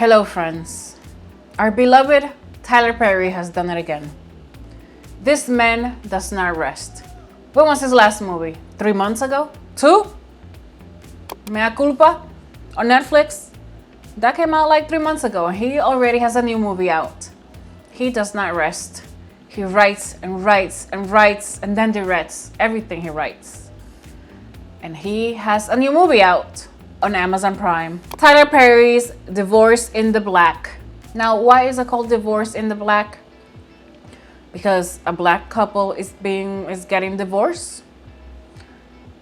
Hello, friends. Our beloved Tyler Perry has done it again. This man does not rest. When was his last movie? 3 months ago? 2? Mea culpa? On Netflix? That came out like 3 months ago. He already has a new movie out. He does not rest. He writes and writes and writes and then directs everything he writes. And he has a new movie out on Amazon Prime. Tyler Perry's Divorce in the Black. Now, why is it called Divorce in the Black? Because a black couple is getting divorced.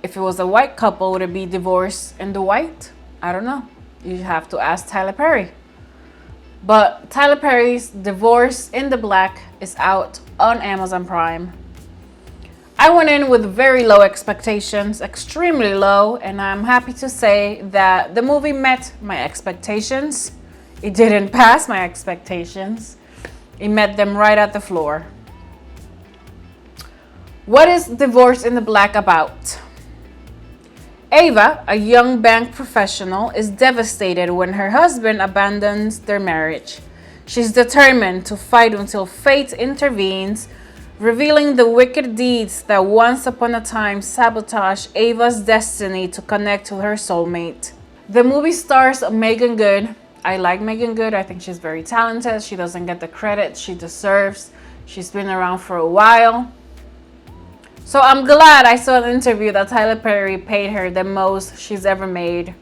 If it was a white couple, would it be Divorce in the White? I don't know. You have to ask Tyler Perry. But Tyler Perry's Divorce in the Black is out on Amazon Prime. I went in with very low expectations, extremely low, and I'm happy to say that the movie met my expectations. It didn't pass my expectations. It met them right at the floor. What is Divorce in the Black about? Ava, a young bank professional, is devastated when her husband abandons their marriage. She's determined to fight until fate intervenes, revealing the wicked deeds that once upon a time sabotaged Ava's destiny to connect to her soulmate. The movie stars Meagan Good. I like Meagan Good. I think she's very talented. She doesn't get the credit she deserves. She's been around for a while. So I'm glad I saw an interview that Tyler Perry paid her the most she's ever made.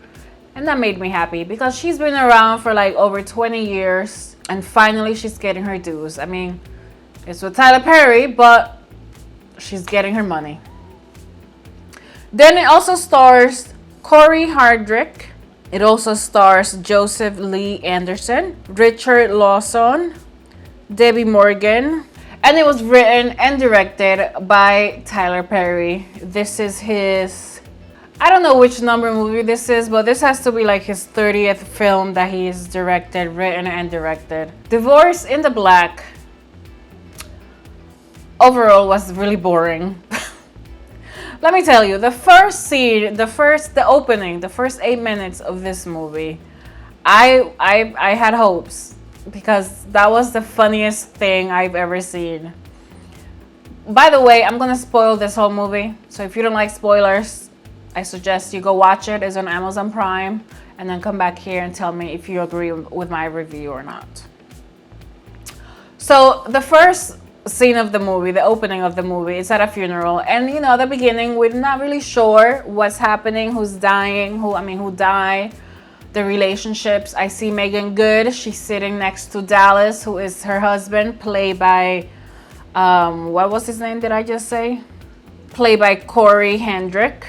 And that made me happy because she's been around for like over 20 years and finally she's getting her dues. I mean, it's with Tyler Perry, but she's getting her money. Then it also stars Cory Hardrict. It also stars Joseph Lee Anderson, Richard Lawson, Debbi Morgan. And it was written and directed by Tyler Perry. This is his, I don't know which number movie this is, but this has to be like his 30th film that he's directed, written and directed. Divorce in the Black overall was really boring. Let me tell you, the first scene, the opening, the first 8 minutes of this movie, I had hopes. Because that was the funniest thing I've ever seen. By the way, I'm gonna spoil this whole movie. So if you don't like spoilers, I suggest you go watch it. It's on Amazon Prime. And then come back here and tell me if you agree with my review or not. So the first scene of the movie, the opening of the movie, is at a funeral. And you know, the beginning, we're not really sure what's happening, who's dying, who died. The relationships. I see Meagan Good. She's sitting next to Dallas, who is her husband, played by, what was his name, did I just say? Played by Cory Hardrict.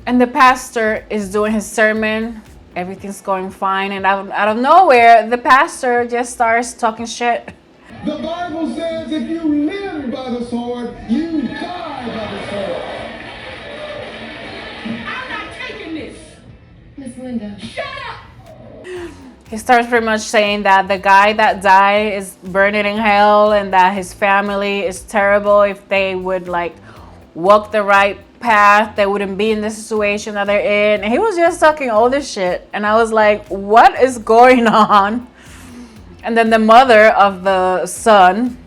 And the pastor is doing his sermon. Everything's going fine. And out of nowhere, the pastor just starts talking shit. The Bible says if you live by the sword, you die by the sword. I'm not taking this. Miss Linda. Shut up! He starts pretty much saying that the guy that died is burning in hell and that his family is terrible. If they would like walk the right path, they wouldn't be in the situation that they're in. And he was just talking all this shit. And I was like, what is going on? And then the mother of the son.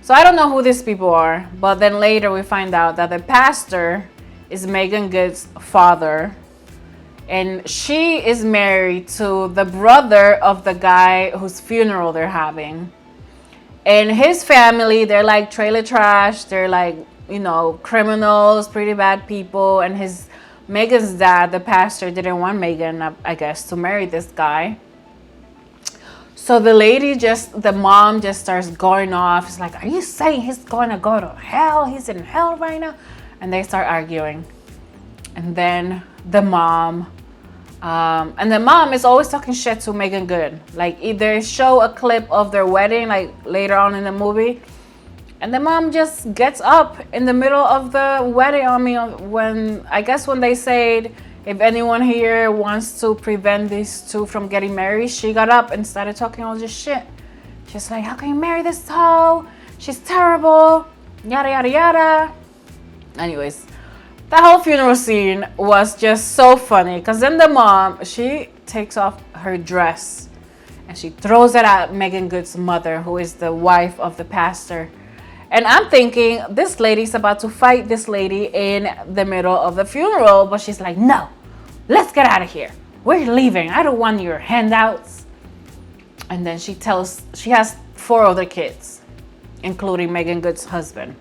So I don't know who these people are. But then later we find out that the pastor is Meagan Good's father. And she is married to the brother of the guy whose funeral they're having. And his family, they're like trailer trash. They're like, you know, criminals, pretty bad people. And Megan's dad, the pastor, didn't want Megan, I guess, to marry this guy. So the mom just starts going off. It's like, are you saying he's going to go to hell? He's in hell right now? And they start arguing. And then the mom is always talking shit to Meagan Good. Like, they show a clip of their wedding, like later on in the movie, and the mom just gets up in the middle of the wedding. I mean, when they said, if anyone here wants to prevent these two from getting married, she got up and started talking all this shit. She's like, how can you marry this hoe? She's terrible. Yada, yada, yada. Anyways. That whole funeral scene was just so funny because then the mom, she takes off her dress and she throws it at Meagan Good's mother, who is the wife of the pastor. And I'm thinking, this lady's about to fight this lady in the middle of the funeral, but she's like, no, let's get out of here. We're leaving. I don't want your handouts. And then she has 4 other kids, including Meagan Good's husband.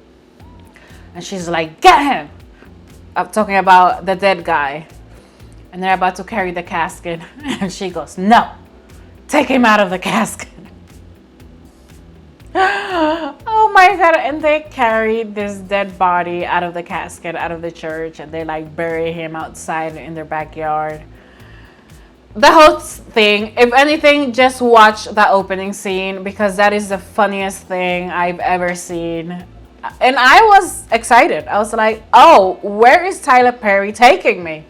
And she's like, get him. I'm talking about the dead guy. And they're about to carry the casket. And she goes, no, take him out of the casket. Oh my God. And they carry this dead body out of the casket, out of the church. And they like bury him outside in their backyard. The whole thing, if anything, just watch that opening scene because that is the funniest thing I've ever seen. And I was excited. I was like, oh, where is Tyler Perry taking me?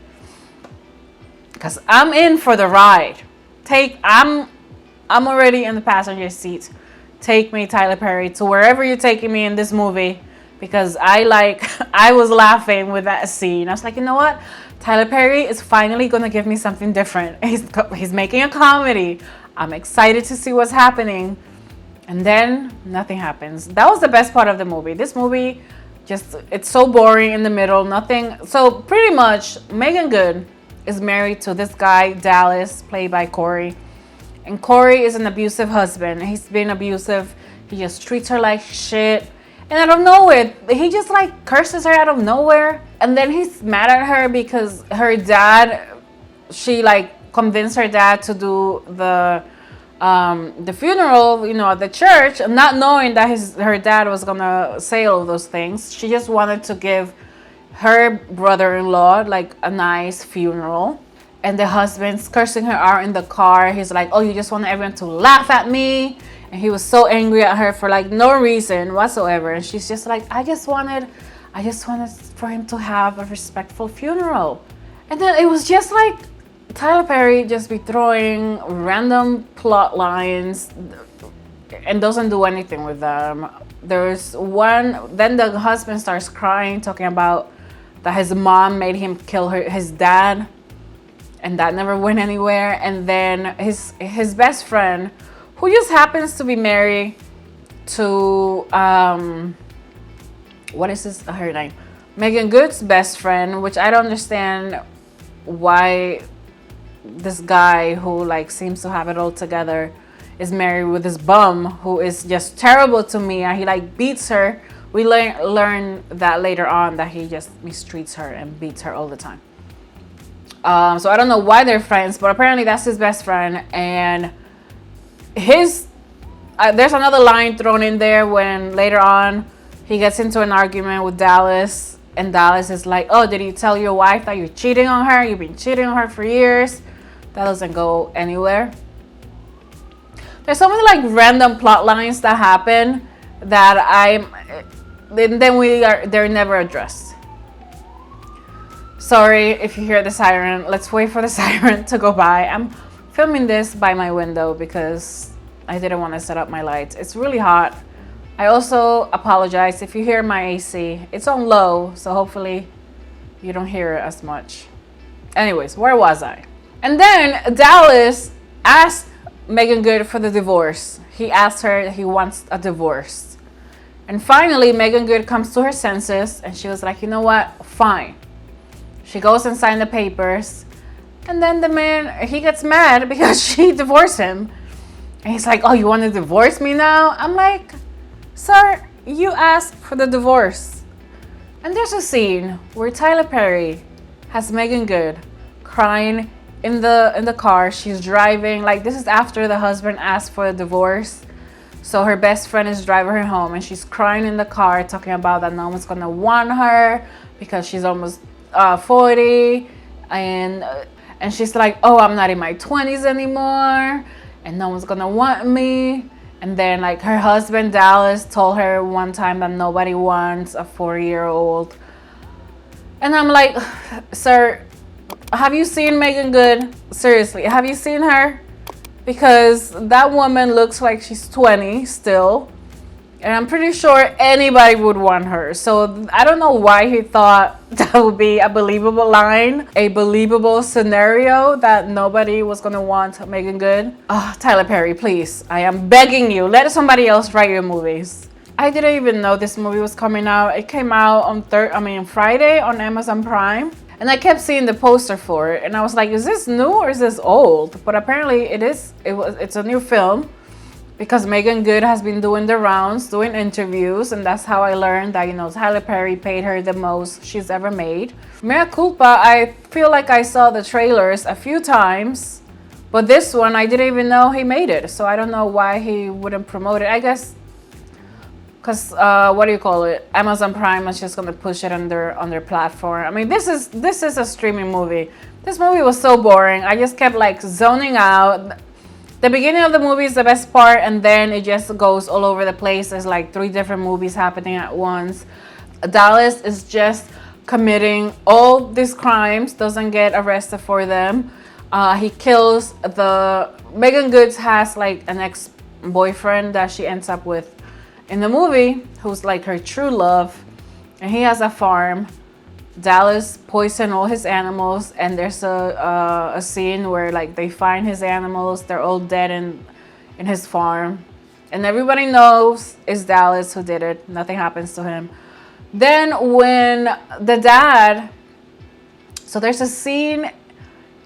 Because I'm in for the ride. I'm already in the passenger seat. Take me, Tyler Perry, to wherever you're taking me in this movie. Because I was laughing with that scene. I was like, you know what? Tyler Perry is finally going to give me something different. He's making a comedy. I'm excited to see what's happening. And then nothing happens. That was the best part of the movie. This movie, it's so boring in the middle. Nothing. So pretty much, Meagan Good is married to this guy, Dallas, played by Cory. And Cory is an abusive husband. He's been abusive. He just treats her like shit. And out of nowhere, he just like curses her out of nowhere. And then he's mad at her because her dad, she like convinced her dad to do the funeral, at the church, not knowing that her dad was gonna say all of those things. She just wanted to give her brother-in-law like a nice funeral. And the husband's cursing her out in the car. He's like, oh, you just want everyone to laugh at me. And he was so angry at her for like no reason whatsoever. And she's just like, I just wanted for him to have a respectful funeral. And then it was just like Tyler Perry just be throwing random plot lines and doesn't do anything with them. There's one, then the husband starts crying, talking about that his mom made him kill his dad. And that never went anywhere. And then his best friend, who just happens to be married to what is her name? Meagan Good's best friend, which I don't understand why this guy who like seems to have it all together is married with this bum who is just terrible to me, and he like beats her. We learn that later on that he just mistreats her and beats her all the time. So I don't know why they're friends, but apparently that's his best friend. And there's another line thrown in there when later on he gets into an argument with Dallas, and Dallas is like, oh, did you tell your wife that you're cheating on her? You've been cheating on her for years. That doesn't go anywhere. There's so many like random plot lines that happen that they're never addressed. Sorry if you hear the siren. Let's wait for the siren to go by. I'm filming this by my window because I didn't want to set up my lights. It's really hot. I also apologize if you hear my AC. It's on low, so hopefully you don't hear it as much. Anyways, where was I? And then Dallas asked Meagan Good for the divorce. He asked her that he wants a divorce. And finally, Meagan Good comes to her senses and she was like, you know what? Fine. She goes and signs the papers. And then the man, he gets mad because she divorced him. And he's like, oh, you want to divorce me now? I'm like, sir, you asked for the divorce. And there's a scene where Tyler Perry has Meagan Good crying in the car. She's driving. Like, this is after the husband asked for a divorce. So her best friend is driving her home and she's crying in the car, talking about that no one's gonna want her because she's almost 40, and she's like, oh, I'm not in my 20s anymore and no one's gonna want me. And then like her husband Dallas told her one time that nobody wants a 40-year-old. And I'm like, sir, have you seen Meagan Good? Seriously, have you seen her? Because that woman looks like she's 20 still. And I'm pretty sure anybody would want her. So I don't know why he thought that would be a believable line, a believable scenario that nobody was gonna want Meagan Good. Oh, Tyler Perry, please. I am begging you. Let somebody else write your movies. I didn't even know this movie was coming out. It came out on Friday on Amazon Prime. And I kept seeing the poster for it. And I was like, is this new or is this old? But apparently it's a new film. Because Meagan Good has been doing the rounds, doing interviews, and that's how I learned that, Tyler Perry paid her the most she's ever made. Mea culpa, I feel like I saw the trailers a few times, but this one I didn't even know he made it, so I don't know why he wouldn't promote it. I guess because Amazon Prime is just gonna push it on their platform. I mean, this is a streaming movie. This movie was so boring. I just kept like zoning out. The beginning of the movie is the best part, and then it just goes all over the place. There's like 3 different movies happening at once. Dallas is just committing all these crimes, doesn't get arrested for them. He kills Meagan Good has like an ex-boyfriend that she ends up with in the movie, who's like her true love, and he has a farm. Dallas poisoned all his animals, and there's a scene where like they find his animals, they're all dead in his farm, and everybody knows it's Dallas who did it. Nothing happens to him. Then when the dad, so there's a scene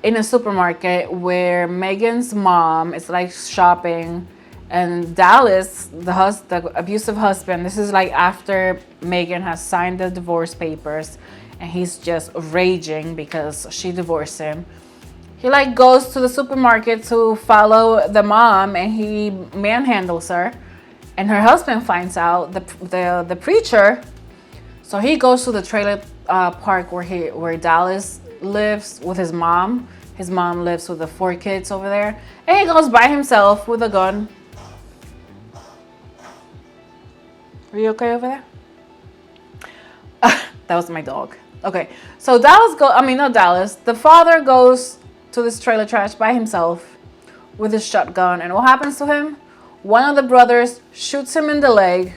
in a supermarket where Megan's mom is like shopping, and Dallas, the abusive husband, this is like after Megan has signed the divorce papers, and he's just raging because she divorced him. He like goes to the supermarket to follow the mom, and he manhandles her, and her husband finds out, the preacher. So he goes to the trailer park where Dallas lives with his mom. His mom lives with the 4 kids over there, and he goes by himself with a gun. Are you okay over there? That was my dog. Okay, so the father goes to this trailer trash by himself with his shotgun, and what happens to him? One of the brothers shoots him in the leg,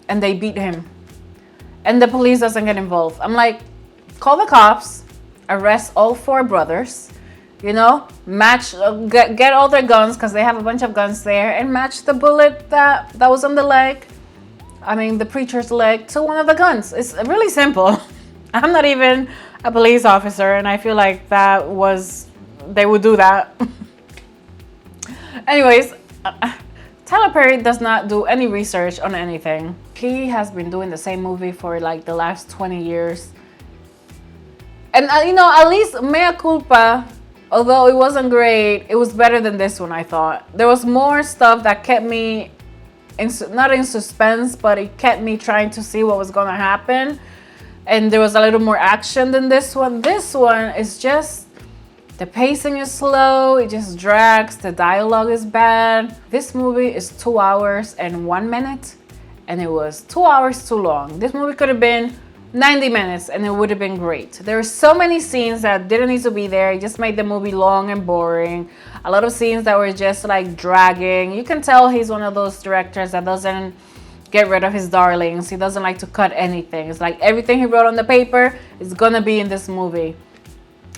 and they beat him. And the police doesn't get involved. I'm like, call the cops, arrest all 4 brothers, match, get all their guns, because they have a bunch of guns there, and match the bullet that was on the leg, the preacher's leg, to one of the guns. It's really simple. I'm not even a police officer, and I feel like they would do that. Anyways, Tyler Perry does not do any research on anything. He has been doing the same movie for like the last 20 years. And at least Mea Culpa, although it wasn't great, it was better than this one, I thought. There was more stuff that kept me, not in suspense, but it kept me trying to see what was gonna happen. And there was a little more action than this one. This one is just, the pacing is slow, it just drags, the dialogue is bad. This movie is 2 hours and 1 minute, and it was 2 hours too long. This movie could have been 90 minutes and it would have been great. There are so many scenes that didn't need to be there. It just made the movie long and boring. A lot of scenes that were just like dragging. You can tell he's one of those directors that doesn't get rid of his darlings. He doesn't like to cut anything. It's like everything he wrote on the paper is gonna be in this movie.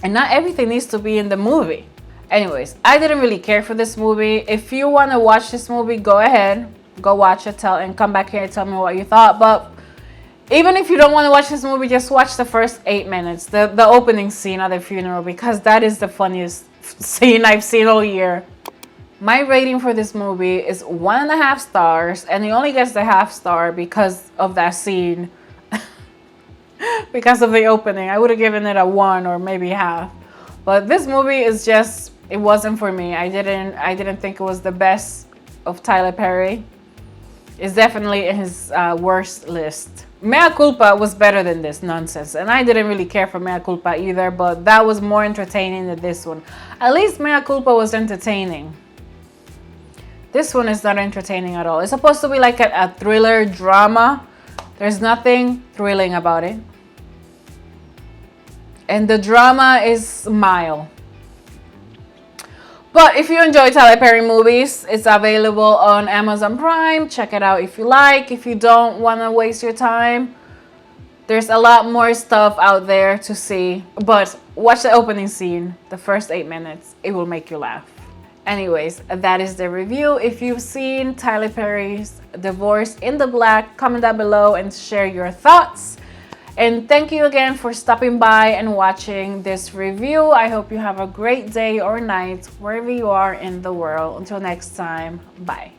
And not everything needs to be in the movie. Anyways, I didn't really care for this movie. If you want to watch this movie, go ahead. Go watch it and come back here and tell me what you thought. But even if you don't want to watch this movie, just watch the first 8 minutes. The opening scene at the funeral, because that is the funniest scene I've seen all year. My rating for this movie is 1.5 stars, and it only gets the half star because of that scene. Because of the opening. I would have given it a 1 or maybe half. But this movie is just, it wasn't for me. I didn't think it was the best of Tyler Perry. It's definitely in his worst list. Mea Culpa was better than this nonsense, and I didn't really care for Mea Culpa either, but that was more entertaining than this one. At least Mea Culpa was entertaining. This one is not entertaining at all. It's supposed to be like a thriller drama. There's nothing thrilling about it. And the drama is mild. But if you enjoy Tyler Perry movies, it's available on Amazon Prime. Check it out if you like. If you don't want to waste your time, there's a lot more stuff out there to see. But watch the opening scene, the first 8 minutes. It will make you laugh. Anyways, that is the review. If you've seen Tyler Perry's Divorce in the Black, comment down below and share your thoughts. And thank you again for stopping by and watching this review. I hope you have a great day or night wherever you are in the world. Until next time, bye.